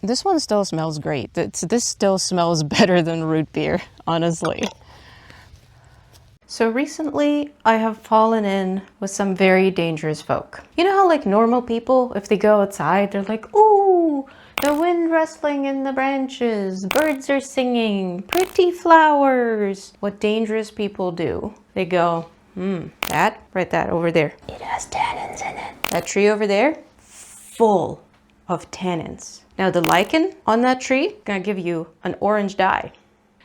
This one still smells great. This still smells better than root beer, honestly. So recently, I have fallen in with some very dangerous folk. You know how like normal people, if they go outside, they're like, ooh, the wind rustling in the branches, birds are singing, pretty flowers. What dangerous people do, they go, that, right, that over there, it has tannins in it. That tree over there, full of tannins. Now the lichen on that tree, gonna give you an orange dye.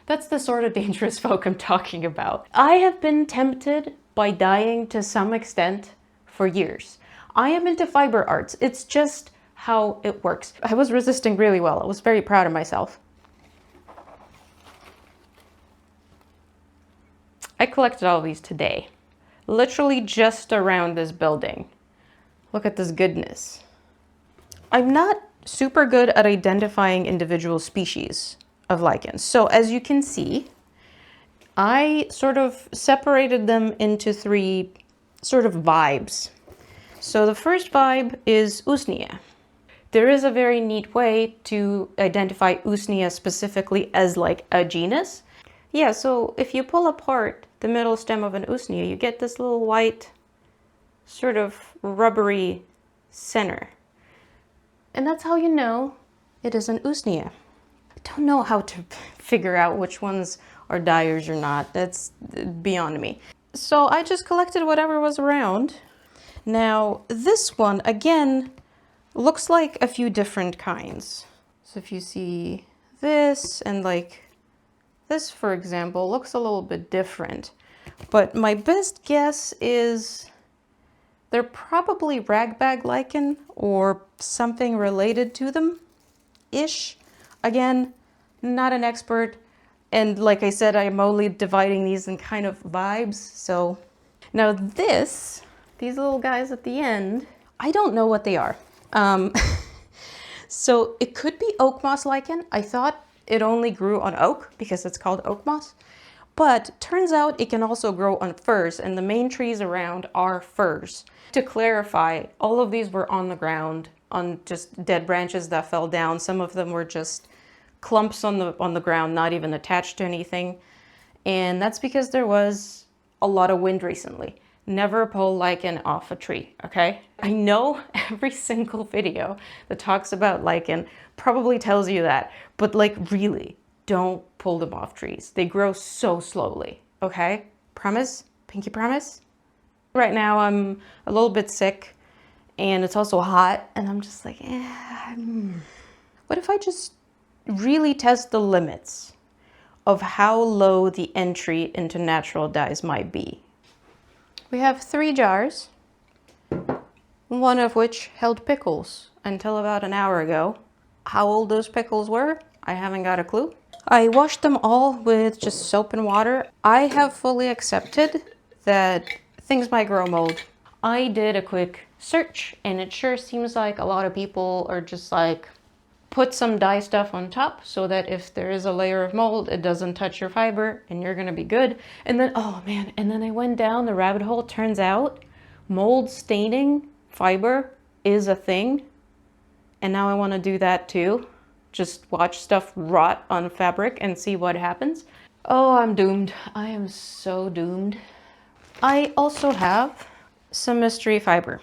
That's the sort of dangerous folk I'm talking about. I have been tempted by dyeing to some extent for years. I am into fiber arts. It's just how it works. I was resisting really well. I was very proud of myself. I collected all of these today. Literally just around this building. Look at this goodness. I'm not super good at identifying individual species of lichens. So as you can see, I sort of separated them into three sort of vibes. So the first vibe is usnea. There is a very neat way to identify usnea specifically as like a genus. Yeah, so if you pull apart the middle stem of an usnea, you get this little white sort of rubbery center. And that's how you know it is an usnea. I don't know how to figure out which ones are dyers or not. That's beyond me. So I just collected whatever was around. Now this one, again, looks like a few different kinds. So if you see this and like this, for example, looks a little bit different. But my best guess is they're probably ragbag lichen or something related to them-ish. Again, not an expert. And like I said, I'm only dividing these in kind of vibes. So now these little guys at the end, I don't know what they are. So it could be oakmoss lichen. I thought it only grew on oak because it's called oakmoss. But turns out it can also grow on firs, and the main trees around are firs. To clarify, all of these were on the ground, on just dead branches that fell down. Some of them were just clumps on the ground, not even attached to anything. And that's because there was a lot of wind recently. Never pull lichen off a tree, okay? I know every single video that talks about lichen probably tells you that, but like really, don't pull them off trees. They grow so slowly, okay? Promise? Pinky promise? Right now I'm a little bit sick and it's also hot and I'm just like, what if I just really test the limits of how low the entry into natural dyes might be? We have 3 jars, one of which held pickles until about an hour ago. How old those pickles were, I haven't got a clue. I washed them all with just soap and water. I have fully accepted that things might grow mold. I did a quick search and it sure seems like a lot of people are just like, put some dye stuff on top so that if there is a layer of mold, it doesn't touch your fiber and you're gonna be good. And then, oh man, and then I went down the rabbit hole. Turns out mold staining fiber is a thing. And now I wanna do that too. Just watch stuff rot on fabric and see what happens. Oh, I'm doomed. I am so doomed. I also have some mystery fiber.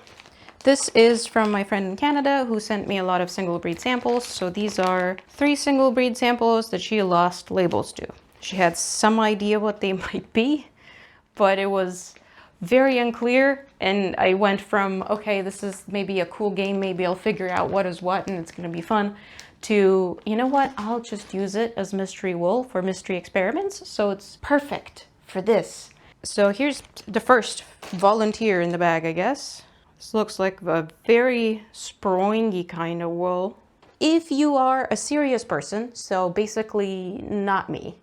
This is from my friend in Canada who sent me a lot of single breed samples. So these are 3 single breed samples that she lost labels to. She had some idea what they might be, but it was very unclear. And I went from, okay, this is maybe a cool game. Maybe I'll figure out what is what and it's gonna be fun, to, you know what, I'll just use it as mystery wool for mystery experiments. So it's perfect for this. So here's the first volunteer in the bag, I guess. This looks like a very springy kind of wool. If you are a serious person, so basically not me,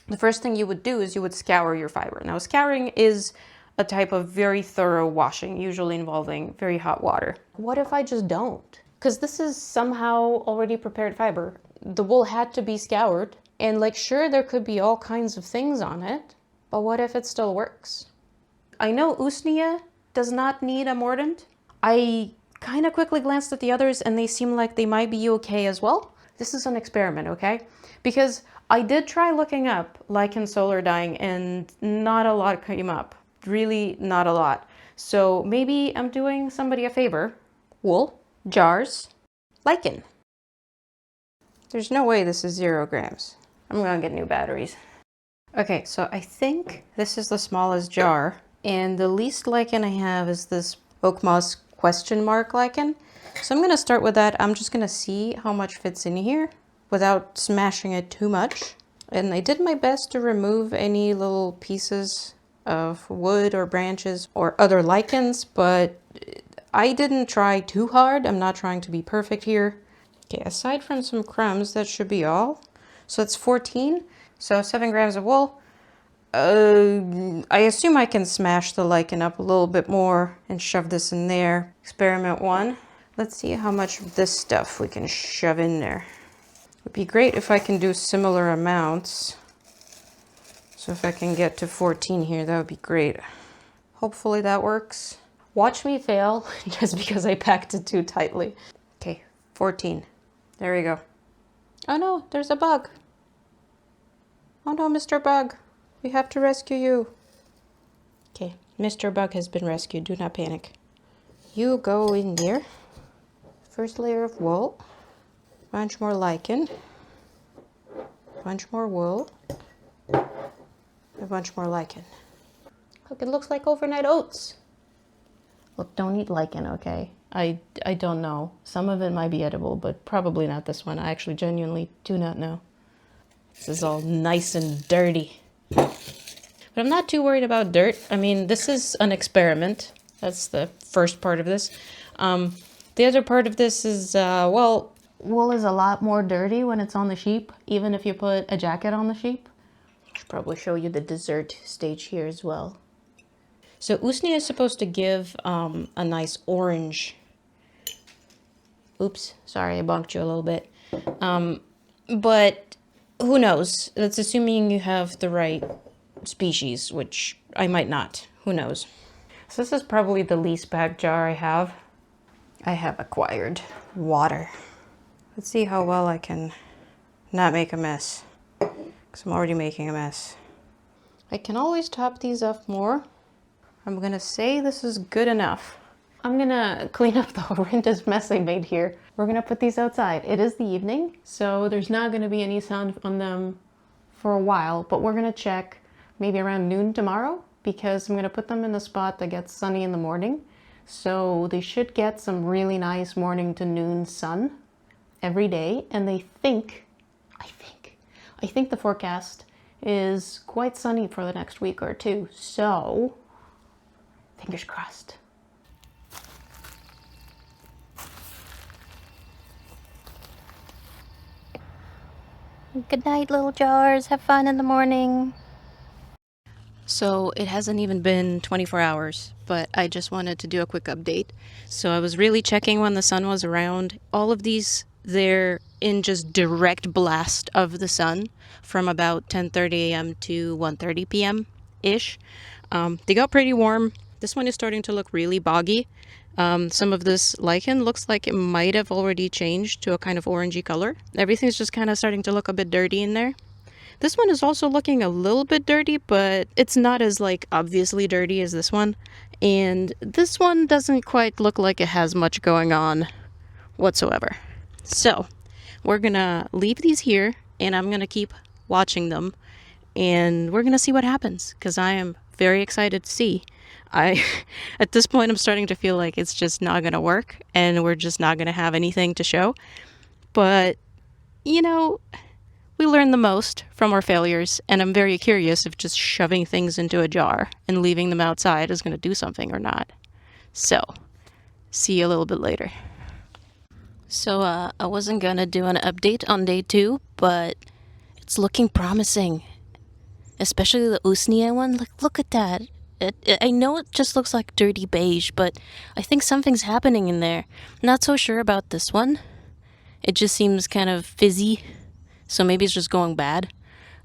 the first thing you would do is you would scour your fiber. Now scouring is a type of very thorough washing, usually involving very hot water. What if I just don't? Because this is somehow already prepared fiber. The wool had to be scoured, and like sure, there could be all kinds of things on it, but what if it still works? I know usnea does not need a mordant. I kind of quickly glanced at the others and they seem like they might be okay as well. this is an experiment, okay? Because I did try looking up lichen solar dyeing and not a lot came up. Really not a lot. So maybe I'm doing somebody a favor. Wool, jars, lichen. There's no way this is 0 grams. I'm gonna get new batteries. Okay, so I think this is the smallest jar, and the least lichen I have is this oakmoss question mark lichen. So I'm gonna start with that. I'm just gonna see how much fits in here without smashing it too much. And I did my best to remove any little pieces of wood or branches or other lichens, but I didn't try too hard. I'm not trying to be perfect here. Okay, aside from some crumbs, that should be all. So it's 14, so 7 grams of wool. I assume I can smash the lichen up a little bit more and shove this in there. Experiment 1. Let's see how much of this stuff we can shove in there. It would be great if I can do similar amounts. So if I can get to 14 here, that would be great. Hopefully that works. Watch me fail just because I packed it too tightly. Okay, 14. There we go. Oh no, there's a bug. Oh no, Mr. Bug. We have to rescue you. Okay, Mr. Bug has been rescued. Do not panic. You go in there. First layer of wool. Bunch more lichen. Bunch more wool. A bunch more lichen. Look, it looks like overnight oats. Look, don't eat lichen, okay? I don't know. Some of it might be edible, but probably not this one. I actually genuinely do not know. This is all nice and dirty. But I'm not too worried about dirt. I mean, this is an experiment. That's the first part of this. The other part of this is, well, wool is a lot more dirty when it's on the sheep, even if you put a jacket on the sheep. I should probably show you the dessert stage here as well. So usnea is supposed to give a nice orange. Oops, sorry, I bonked you a little bit. But who knows? That's assuming you have the right species, which I might not. Who knows? So this is probably the least bad jar I have. I have acquired water. Let's see how well I can not make a mess, because I'm already making a mess. I can always top these up more. I'm gonna say this is good enough. I'm gonna clean up the horrendous mess I made here. We're gonna put these outside. It is the evening, so there's not gonna be any sound on them for a while, but we're gonna check maybe around noon tomorrow, because I'm gonna put them in a spot that gets sunny in the morning. So they should get some really nice morning to noon sun every day. And I think the forecast is quite sunny for the next week or two. So fingers crossed. Good night, little jars. Have fun in the morning. So it hasn't even been 24 hours, but I just wanted to do a quick update. So I was really checking when the sun was around. All of these, they're in just direct blast of the sun from about 10:30 a.m. to 1:30 p.m.-ish. They got pretty warm. This one is starting to look really boggy. Some of this lichen looks like it might have already changed to a kind of orangey color. Everything's just kind of starting to look a bit dirty in there. This one is also looking a little bit dirty, but it's not as like obviously dirty as this one. And this one doesn't quite look like it has much going on whatsoever. So we're gonna leave these here, and I'm gonna keep watching them, and we're gonna see what happens, because I am very excited to see. At this point, I'm starting to feel like it's just not gonna work, and we're just not gonna have anything to show. But, you know, we learn the most from our failures, and I'm very curious if just shoving things into a jar and leaving them outside is going to do something or not. So, see you a little bit later. So, I wasn't going to do an update on day 2, but it's looking promising. Especially the usnea one. Look at that. I know it just looks like dirty beige, but I think something's happening in there. Not so sure about this one. It just seems kind of fizzy. So maybe it's just going bad.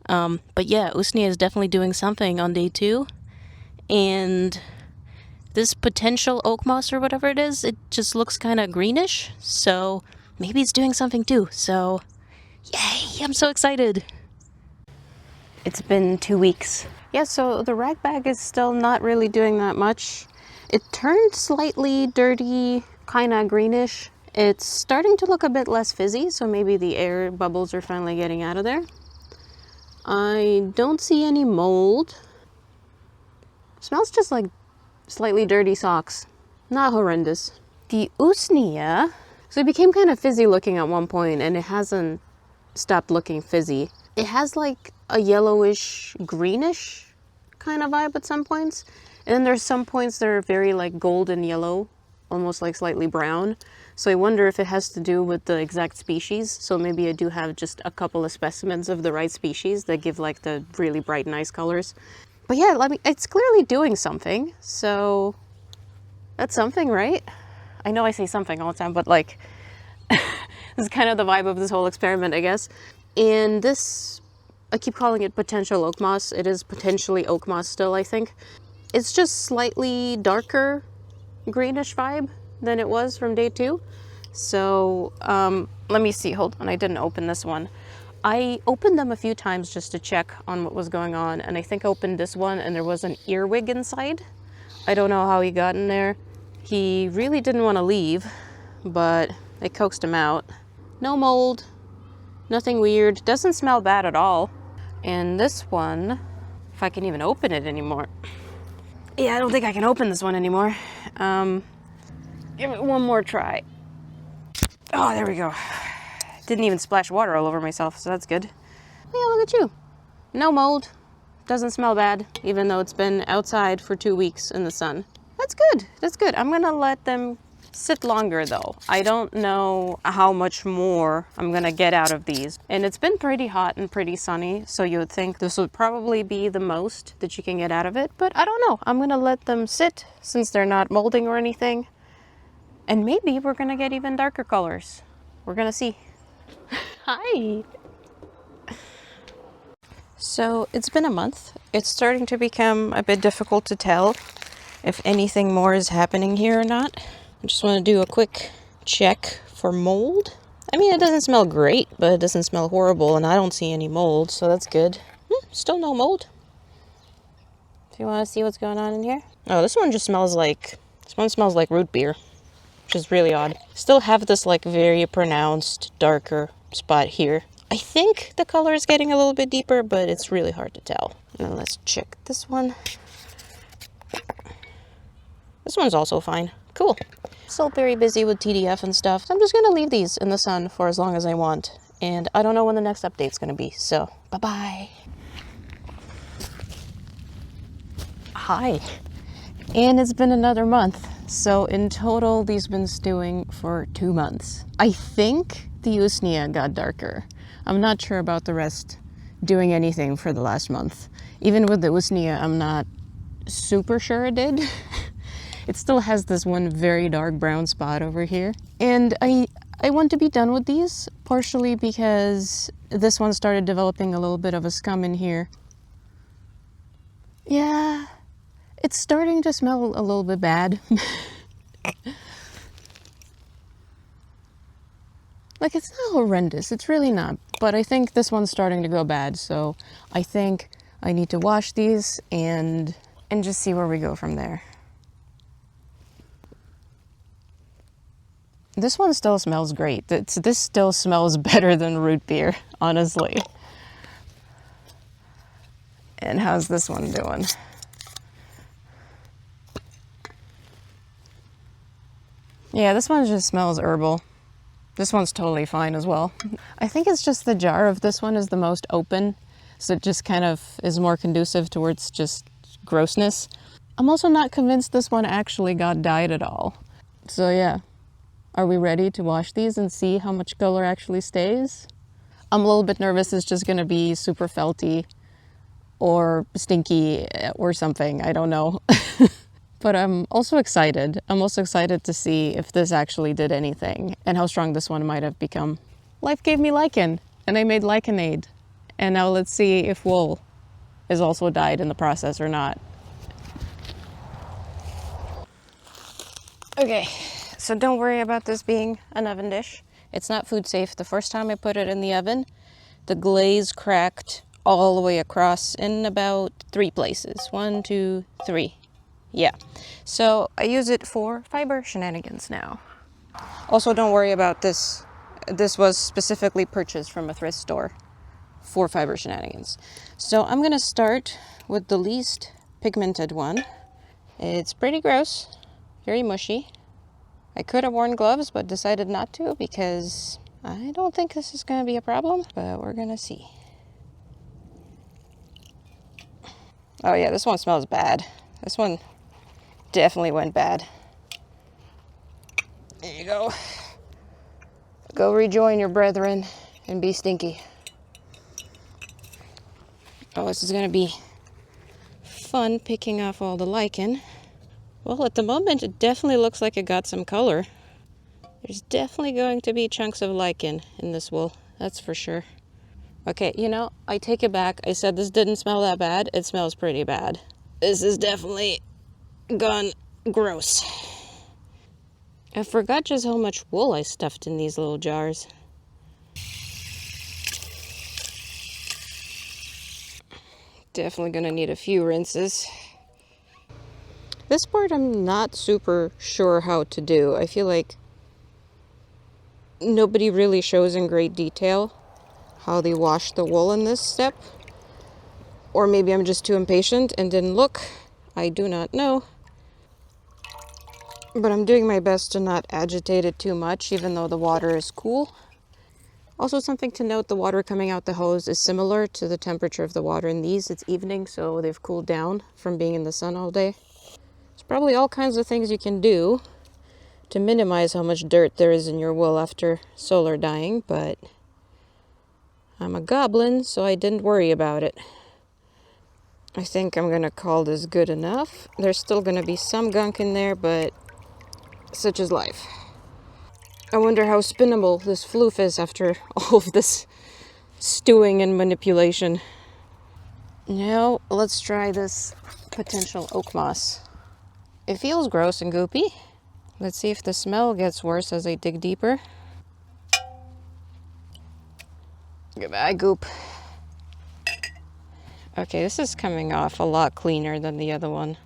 But yeah, usnea is definitely doing something on day 2. And this potential oakmoss or whatever it is, it just looks kind of greenish. So maybe it's doing something too. So Yay, I'm so excited. It's been 2 weeks. Yeah, so the ragbag is still not really doing that much. It turned slightly dirty, kind of greenish. It's starting to look a bit less fizzy, so maybe the air bubbles are finally getting out of there. I don't see any mold. Smells just like slightly dirty socks. Not horrendous. The usnea, so it became kind of fizzy looking at one point, and it hasn't stopped looking fizzy. It has like a yellowish, greenish kind of vibe at some points. And then there's some points that are very like golden yellow, almost like slightly brown. So I wonder if it has to do with the exact species. So maybe I do have just a couple of specimens of the right species that give like the really bright, nice colors. But yeah, I mean, it's clearly doing something. So that's something, right? I know I say something all the time, but like, this is kind of the vibe of this whole experiment, I guess. And this, I keep calling it potential oak moss. It is potentially oak moss still, I think. It's just slightly darker greenish vibe than it was from day 2. So let me see, hold on, I didn't open this one. I opened them a few times just to check on what was going on, and I think I opened this one and there was an earwig inside. I don't know how he got in there. He really didn't want to leave, but I coaxed him out. No mold, nothing weird, doesn't smell bad at all. And this one, if I can even open it anymore. Yeah, I don't think I can open this one anymore. Give it one more try. Oh, there we go. Didn't even splash water all over myself, so that's good. Yeah, look at you. No mold. Doesn't smell bad, even though it's been outside for 2 weeks in the sun. That's good. That's good. I'm gonna let them sit longer though. I don't know how much more I'm gonna get out of these. And it's been pretty hot and pretty sunny, so you would think this would probably be the most that you can get out of it, but I don't know. I'm gonna let them sit since they're not molding or anything. And maybe we're gonna get even darker colors. We're gonna see. Hi. So it's been a month. It's starting to become a bit difficult to tell if anything more is happening here or not. I just want to do a quick check for mold. I mean, it doesn't smell great, but it doesn't smell horrible, and I don't see any mold, so that's good. Still no mold. If you want to see what's going on in here. Oh, this one smells like root beer, which is really odd. Still have this like very pronounced darker spot here. I think the color is getting a little bit deeper, but it's really hard to tell. Now let's check this one. This one's also fine. Cool. Still very busy with TDF and stuff. So I'm just gonna leave these in the sun for as long as I want. And I don't know when the next update's gonna be, so bye-bye. Hi. And it's been another month. So in total, these been stewing for 2 months. I think the usnea got darker. I'm not sure about the rest doing anything for the last month. Even with the usnea, I'm not super sure it did. It still has this one very dark brown spot over here. And I want to be done with these, partially because this one started developing a little bit of a scum in here. Yeah, it's starting to smell a little bit bad. Like, it's not horrendous, it's really not, but I think this one's starting to go bad, so I think I need to wash these and just see where we go from there. This one still smells great. This still smells better than root beer, honestly. And how's this one doing? Yeah, this one just smells herbal. This one's totally fine as well. I think it's just the jar of this one is the most open, so it just kind of is more conducive towards just grossness. I'm also not convinced this one actually got dyed at all. So yeah, are we ready to wash these and see how much color actually stays? I'm a little bit nervous it's just gonna be super felty or stinky or something, I don't know. But I'm also excited. I'm also excited to see if this actually did anything and how strong this one might have become. Life gave me lichen, and I made lichenade. And now let's see if wool is also dyed in the process or not. Okay, so don't worry about this being an oven dish. It's not food safe. The first time I put it in the oven, The glaze cracked all the way across in about 3 places. 1, 2, 3. Yeah. So I use it for fiber shenanigans now. Also, don't worry about this. This was specifically purchased from a thrift store for fiber shenanigans. So I'm gonna start with the least pigmented one. It's pretty gross, very mushy. I could have worn gloves, but decided not to because I don't think this is gonna be a problem, but we're gonna see. Oh yeah, this one smells bad. This one definitely went bad. There you go. Go rejoin your brethren and be stinky. Oh, this is gonna be fun picking off all the lichen. Well, at the moment, it definitely looks like it got some color. There's definitely going to be chunks of lichen in this wool, that's for sure. Okay, you know, I take it back. I said this didn't smell that bad. It smells pretty bad. This is definitely gone gross. I forgot just how much wool I stuffed in these little jars. Definitely gonna need a few rinses. This part I'm not super sure how to do. I feel like nobody really shows in great detail how they wash the wool in this step. Or maybe I'm just too impatient and didn't look. I do not know. But I'm doing my best to not agitate it too much, even though the water is cool. Also, something to note, the water coming out the hose is similar to the temperature of the water in these. It's evening, so they've cooled down from being in the sun all day. There's probably all kinds of things you can do to minimize how much dirt there is in your wool after solar dyeing, but I'm a goblin, so I didn't worry about it. I think I'm gonna call this good enough. There's still gonna be some gunk in there, but such is life. I wonder how spinnable this floof is after all of this stewing and manipulation. Now, let's try this potential oak moss. It feels gross and goopy. Let's see if the smell gets worse as I dig deeper. Goodbye, goop. Okay, this is coming off a lot cleaner than the other one.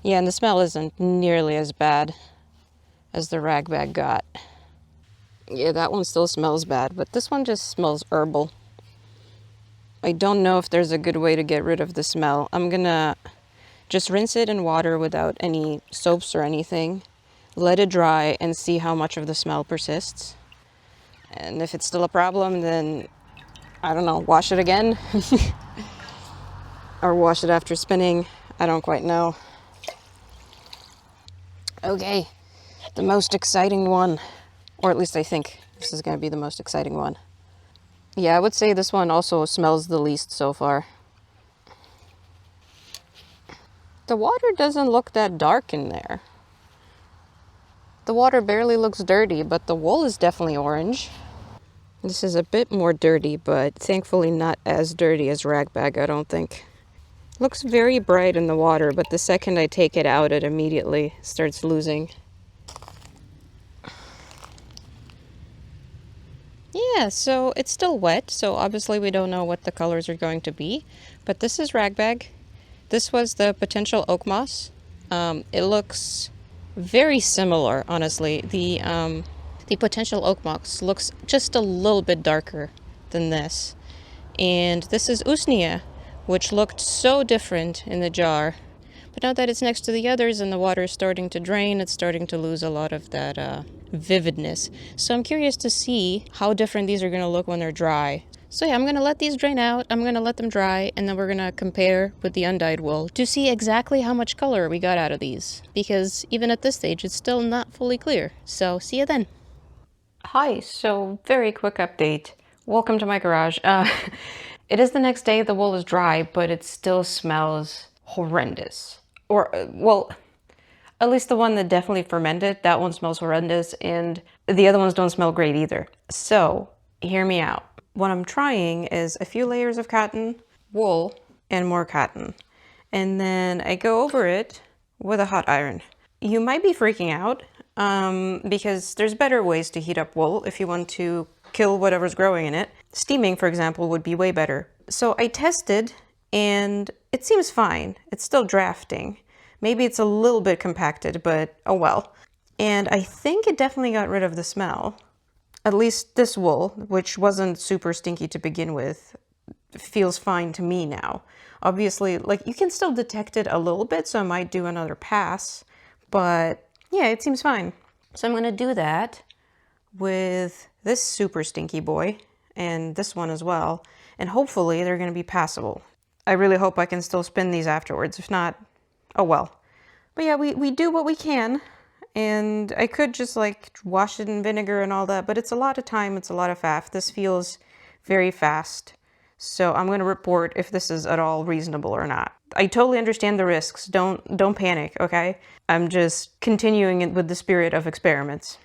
Yeah, and the smell isn't nearly as bad as the ragbag got. Yeah, that one still smells bad, but this one just smells herbal. I don't know if there's a good way to get rid of the smell. I'm gonna just rinse it in water without any soaps or anything. Let it dry and see how much of the smell persists. And if it's still a problem, then, I don't know, wash it again. Or wash it after spinning. I don't quite know. Okay, the most exciting one. Or at least I think this is going to be the most exciting one. Yeah, I would say this one also smells the least so far. The water doesn't look that dark in there. The water barely looks dirty, but the wool is definitely orange. This is a bit more dirty, but thankfully not as dirty as ragbag, I don't think. Looks very bright in the water, but the second I take it out, it immediately starts losing. Yeah, so it's still wet, so obviously we don't know what the colors are going to be. But this is ragbag. This was the potential oak moss. It looks very similar, honestly. The potential oak moss looks just a little bit darker than this. And this is usnea, which looked so different in the jar. But now that it's next to the others and the water is starting to drain, it's starting to lose a lot of that vividness. So I'm curious to see how different these are going to look when they're dry. So yeah, I'm going to let these drain out, I'm going to let them dry, and then we're going to compare with the undyed wool to see exactly how much color we got out of these. Because even at this stage, it's still not fully clear. So see you then. Hi, so very quick update. Welcome to my garage. It is the next day, the wool is dry, but it still smells horrendous. Or, well, at least the one that definitely fermented, that one smells horrendous, and the other ones don't smell great either. So, hear me out. What I'm trying is a few layers of cotton, wool, and more cotton. And then I go over it with a hot iron. You might be freaking out because there's better ways to heat up wool if you want to kill whatever's growing in it. Steaming, for example, would be way better. So I tested and it seems fine. It's still drafting. Maybe it's a little bit compacted, but oh well. And I think it definitely got rid of the smell. At least this wool, which wasn't super stinky to begin with, feels fine to me now. Obviously, like, you can still detect it a little bit, so I might do another pass, but yeah, it seems fine. So I'm gonna do that with this super stinky boy and this one as well, and hopefully they're gonna be passable. I really hope I can still spin these afterwards. If not, oh well. But yeah, we do what we can, and I could just like wash it in vinegar and all that, but it's a lot of time, it's a lot of faff. This feels very fast. So I'm going to report if this is at all reasonable or not. I totally understand the risks. Don't panic, okay? I'm just continuing it with the spirit of experiments.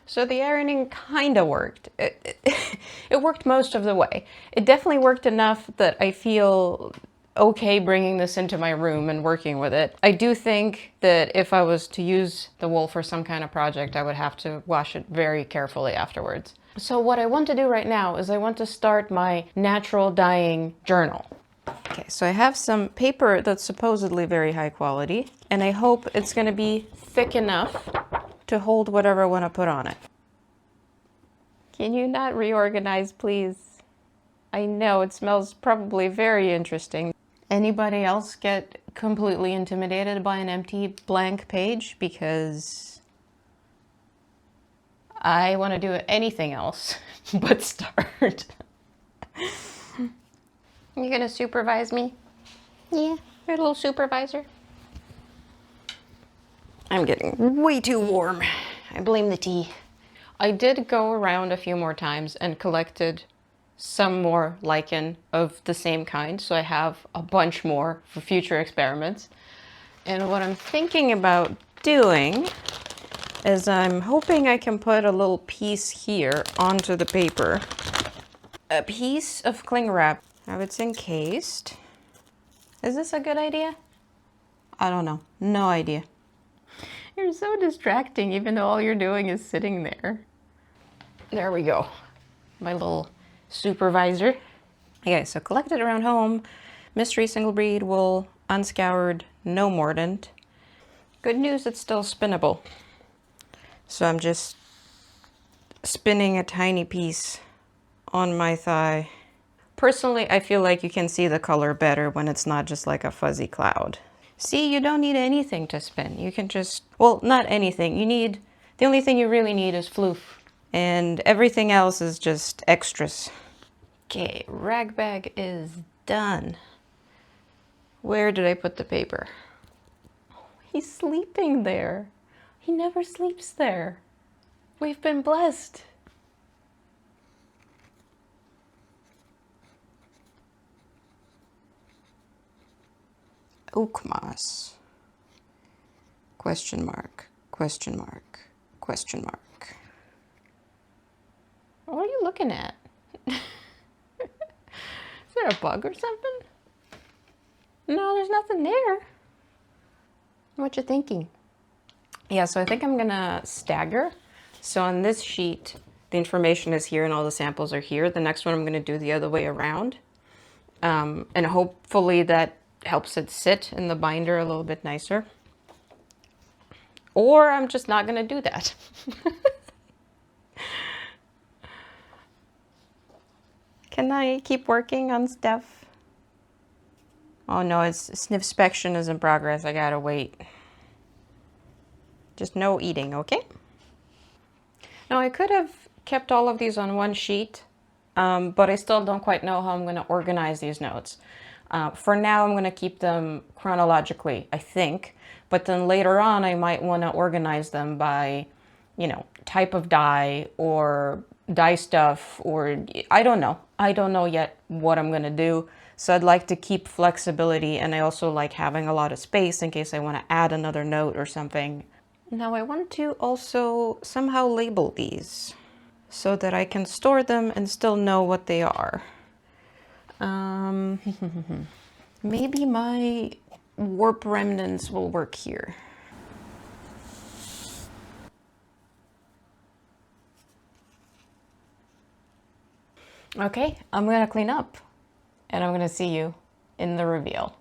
So the ironing kind of worked. It worked most of the way. It definitely worked enough that I feel okay bringing this into my room and working with it. I do think that if I was to use the wool for some kind of project, I would have to wash it very carefully afterwards. So what I want to do right now is I want to start my natural dyeing journal. Okay, so I have some paper that's supposedly very high quality, and I hope it's going to be thick enough to hold whatever I want to put on it. Can you not reorganize, please? I know it smells probably very interesting. Anybody else get completely intimidated by an empty blank page? Because I want to do anything else but start. You gonna supervise me? Yeah, you're a little supervisor. I'm getting way too warm. I blame the tea. I did go around a few more times and collected some more lichen of the same kind, so I have a bunch more for future experiments. And what I'm thinking about doing is I'm hoping I can put a little piece here onto the paper. A piece of cling wrap. Now it's encased. Is this a good idea? I don't know. No idea. You're so distracting even though all you're doing is sitting there. There we go. My little supervisor. Okay, so collected around home. Mystery single breed wool, unscoured, no mordant. Good news, it's still spinnable. So I'm just spinning a tiny piece on my thigh. Personally, I feel like you can see the color better when it's not just like a fuzzy cloud. See, you don't need anything to spin. You can just, well, not anything. The only thing you really need is floof. And everything else is just extras. Okay, ragbag is done. Where did I put the paper? Oh, he's sleeping there. He never sleeps there. We've been blessed. Oakmoss. Question mark, question mark, question mark. What are you looking at? Is there a bug or something? No, there's nothing there. What you thinking? Yeah, so I think I'm gonna stagger. So on this sheet, the information is here and all the samples are here. The next one I'm gonna do the other way around. And hopefully that helps it sit in the binder a little bit nicer. Or I'm just not gonna do that. Can I keep working on stuff? Oh no, it's snifspection is in progress. I gotta wait. Just no eating, okay? Now I could have kept all of these on one sheet, but I still don't quite know how I'm gonna organize these notes. For now, I'm gonna keep them chronologically, I think, but then later on I might wanna organize them by, you know, type of dye or dye stuff, or I don't know. I don't know yet what I'm gonna do. So I'd like to keep flexibility, and I also like having a lot of space in case I wanna add another note or something. Now I want to also somehow label these so that I can store them and still know what they are. Maybe my warp remnants will work here. Okay, I'm gonna clean up and I'm gonna see you in the reveal.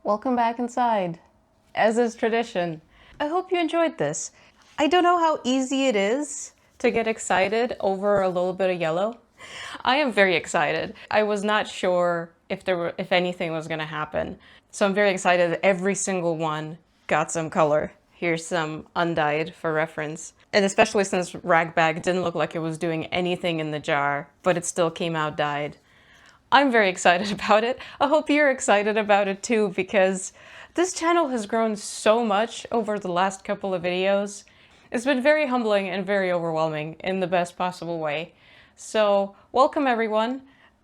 Welcome back inside, as is tradition. I hope you enjoyed this. I don't know how easy it is to get excited over a little bit of yellow. I am very excited. I was not sure if anything was gonna happen. So I'm very excited that every single one got some color. Here's some undyed for reference. And especially since ragbag didn't look like it was doing anything in the jar, but it still came out dyed. I'm very excited about it. I hope you're excited about it too, because this channel has grown so much over the last couple of videos. It's been very humbling and very overwhelming in the best possible way. So welcome everyone.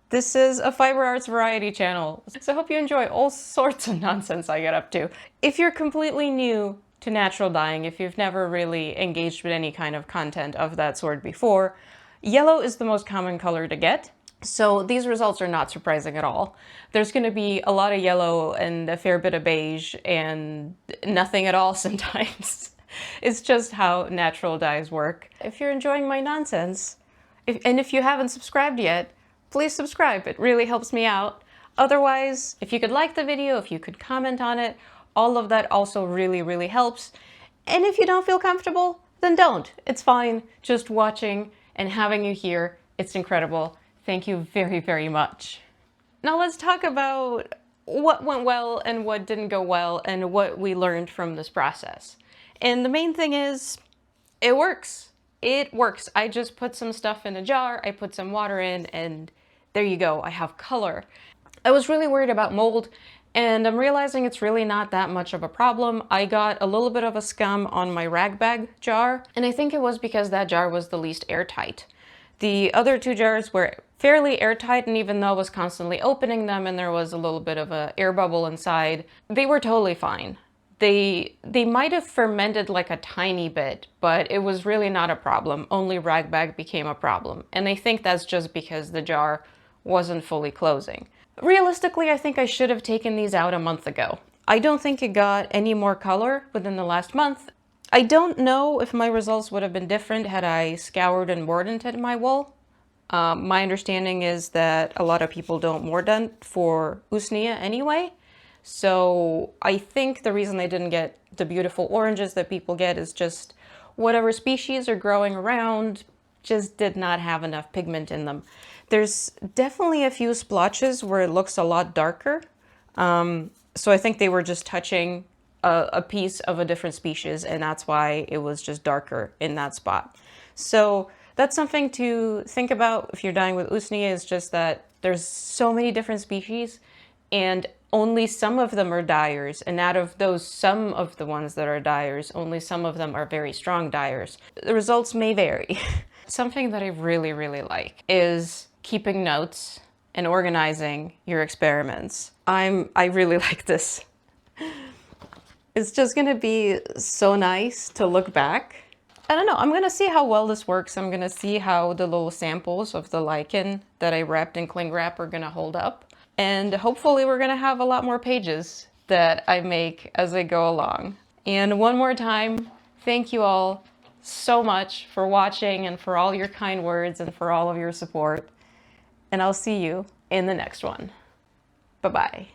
This is a fiber arts variety channel, so I hope you enjoy all sorts of nonsense I get up to. If you're completely new to natural dyeing, if you've never really engaged with any kind of content of that sort before, yellow is the most common color to get. So these results are not surprising at all. There's going to be a lot of yellow and a fair bit of beige and nothing at all sometimes. It's just how natural dyes work. If you're enjoying my nonsense, and if you haven't subscribed yet, please subscribe. It really helps me out. Otherwise, if you could like the video, if you could comment on it, all of that also really, really helps. And if you don't feel comfortable, then don't. It's fine. Just watching and having you here, it's incredible. Thank you very, very much. Now let's talk about what went well and what didn't go well and what we learned from this process. And the main thing is, it works. It works. I just put some stuff in a jar, I put some water in, and there you go, I have color. I was really worried about mold, and I'm realizing it's really not that much of a problem. I got a little bit of a scum on my ragbag jar, and I think it was because that jar was the least airtight. The other two jars were fairly airtight, and even though I was constantly opening them and there was a little bit of an air bubble inside, they were totally fine. They might have fermented like a tiny bit, but it was really not a problem. Only ragbag became a problem. And I think that's just because the jar wasn't fully closing. Realistically, I think I should have taken these out a month ago. I don't think it got any more color within the last month. I don't know if my results would have been different had I scoured and mordanted my wool. My understanding is that a lot of people don't mordant for usnea anyway. So I think the reason they didn't get the beautiful oranges that people get is just whatever species are growing around just did not have enough pigment in them. There's definitely a few splotches where it looks a lot darker. So I think they were just touching a piece of a different species, and that's why it was just darker in that spot. So that's something to think about if you're dyeing with usnea, is just that there's so many different species and only some of them are dyers. And out of those, some of the ones that are dyers, only some of them are very strong dyers. The results may vary. Something that I really, really like is keeping notes and organizing your experiments. I really like this. It's just gonna be so nice to look back. I don't know, I'm gonna see how well this works. I'm gonna see how the little samples of the lichen that I wrapped in cling wrap are gonna hold up. And hopefully we're gonna have a lot more pages that I make as I go along. And one more time, thank you all so much for watching and for all your kind words and for all of your support. And I'll see you in the next one. Bye-bye.